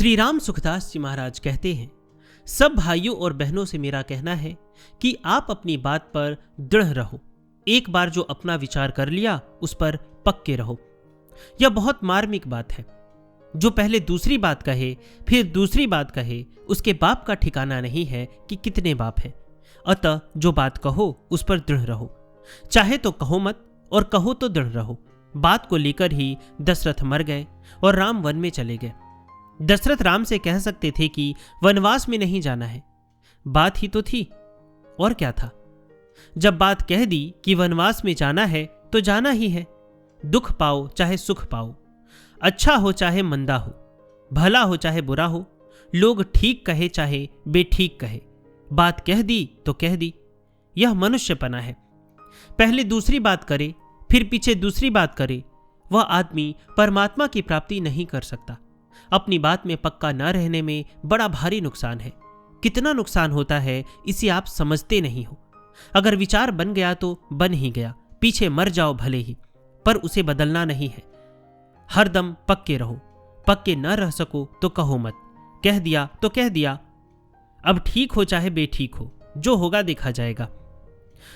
श्री राम सुखदास जी महाराज कहते हैं, सब भाइयों और बहनों से मेरा कहना है कि आप अपनी बात पर दृढ़ रहो। एक बार जो अपना विचार कर लिया उस पर पक्के रहो। यह बहुत मार्मिक बात है। जो पहले दूसरी बात कहे फिर दूसरी बात कहे, उसके बाप का ठिकाना नहीं है कि कितने बाप हैं। अतः जो बात कहो उस पर दृढ़ रहो। चाहे तो कहो मत, और कहो तो दृढ़ रहो। बात को लेकर ही दशरथ मर गए और राम वन में चले गए। दशरथ राम से कह सकते थे कि वनवास में नहीं जाना है। बात ही तो थी, और क्या था। जब बात कह दी कि वनवास में जाना है तो जाना ही है। दुख पाओ चाहे सुख पाओ, अच्छा हो चाहे मंदा हो, भला हो चाहे बुरा हो, लोग ठीक कहे चाहे बेठीक कहे, बात कह दी तो कह दी। यह मनुष्यपना है। पहले दूसरी बात करे फिर पीछे दूसरी बात करे, वह आदमी परमात्मा की प्राप्ति नहीं कर सकता। अपनी बात में पक्का न रहने में बड़ा भारी नुकसान है। कितना नुकसान होता है इसे आप समझते नहीं हो। अगर विचार बन गया तो बन ही गया, पीछे मर जाओ भले ही, पर उसे बदलना नहीं है। हरदम पक्के रहो। पक्के न रह सको तो कहो मत, कह दिया तो कह दिया। अब ठीक हो चाहे बेठीक हो, जो होगा देखा जाएगा।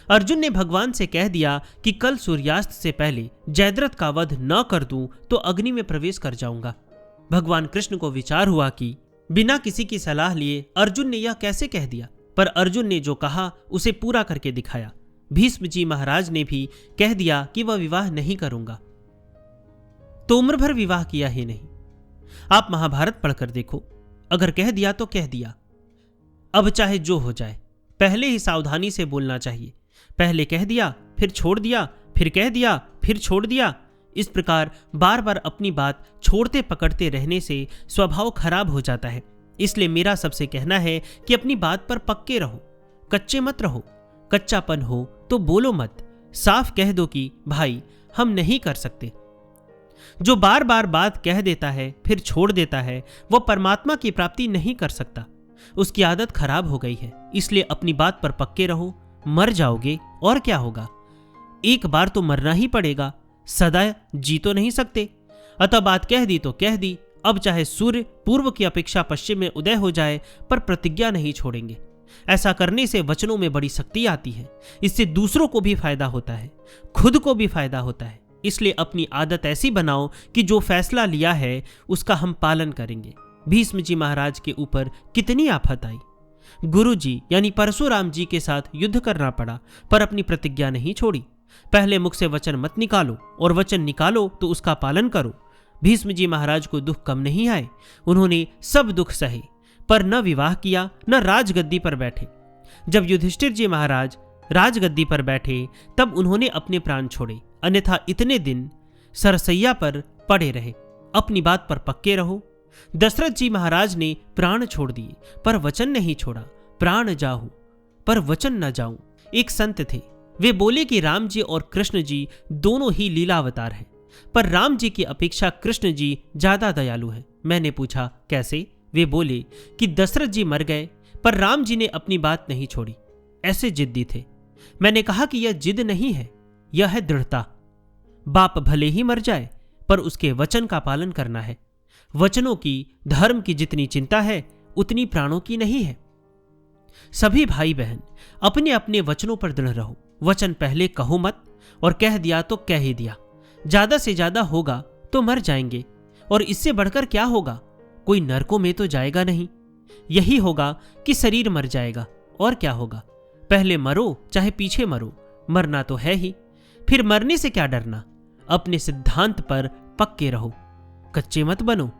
अर्जुन ने भगवान से कह दिया कि कल सूर्यास्त से पहले जयद्रथ का वध न कर दूं तो अग्नि में प्रवेश कर जाऊंगा। भगवान कृष्ण को विचार हुआ कि बिना किसी की सलाह लिए अर्जुन ने यह कैसे कह दिया, पर अर्जुन ने जो कहा उसे पूरा करके दिखाया। भीष्म जी महाराज ने भी कह दिया कि वह विवाह नहीं करूंगा, तो उम्र भर विवाह किया ही नहीं। आप महाभारत पढ़कर देखो, अगर कह दिया तो कह दिया। अब चाहे जो हो जाए, पहले ही सावधानी से बोलना चाहिए। पहले कह दिया फिर छोड़ दिया, फिर कह दिया फिर छोड़ दिया। इस प्रकार बार बार अपनी बात छोड़ते पकड़ते रहने से स्वभाव खराब हो जाता है। इसलिए मेरा सबसे कहना है कि अपनी बात पर पक्के रहो, कच्चे मत रहो। कच्चापन हो तो बोलो मत, साफ कह दो कि भाई हम नहीं कर सकते। जो बार बार बात कह देता है फिर छोड़ देता है, वह परमात्मा की प्राप्ति नहीं कर सकता। उसकी आदत खराब हो गई है। इसलिए अपनी बात पर पक्के रहो। मर जाओगे और क्या होगा, एक बार तो मरना ही पड़ेगा, सदा जी तो नहीं सकते। अतः बात कह दी तो कह दी। अब चाहे सूर्य पूर्व की अपेक्षा पश्चिम में उदय हो जाए, पर प्रतिज्ञा नहीं छोड़ेंगे। ऐसा करने से वचनों में बड़ी शक्ति आती है। इससे दूसरों को भी फायदा होता है, खुद को भी फायदा होता है। इसलिए अपनी आदत ऐसी बनाओ कि जो फैसला लिया है उसका हम पालन करेंगे। भीष्म जी महाराज के ऊपर कितनी आफत आई। गुरु जी यानी परशुराम जी के साथ युद्ध करना पड़ा, पर अपनी प्रतिज्ञा नहीं छोड़ी। पहले मुख से वचन मत निकालो, और वचन निकालो तो उसका पालन करो। भीष्म जी महाराज को दुख कम नहीं आए। उन्होंने सब दुख सहे, पर न विवाह किया न राजगद्दी पर बैठे। जब युधिष्ठिर जी महाराज राजगद्दी पर बैठे तब उन्होंने अपने प्राण छोड़े, अन्यथा इतने दिन सरसैया पर पड़े रहे। अपनी बात पर पक्के रहो। दशरथ जी महाराज ने प्राण छोड़ दिए पर वचन नहीं छोड़ा। प्राण जाऊं पर वचन न जाऊं। एक संत थे, वे बोले कि राम जी और कृष्ण जी दोनों ही लीलावतार हैं, पर राम जी की अपेक्षा कृष्ण जी ज्यादा दयालु हैं। मैंने पूछा कैसे? वे बोले कि दशरथ जी मर गए पर राम जी ने अपनी बात नहीं छोड़ी, ऐसे जिद्दी थे। मैंने कहा कि यह जिद नहीं है, यह है दृढ़ता। बाप भले ही मर जाए पर उसके वचन का पालन करना है। वचनों की, धर्म की जितनी चिंता है उतनी प्राणों की नहीं है। सभी भाई बहन अपने अपने वचनों पर दृढ़ रहो। वचन पहले कहो मत, और कह दिया तो कह ही दिया। ज्यादा से ज्यादा होगा तो मर जाएंगे, और इससे बढ़कर क्या होगा? कोई नरकों में तो जाएगा नहीं। यही होगा कि शरीर मर जाएगा, और क्या होगा? पहले मरो चाहे पीछे मरो, मरना तो है ही। फिर मरने से क्या डरना? अपने सिद्धांत पर पक्के रहो, कच्चे मत बनो।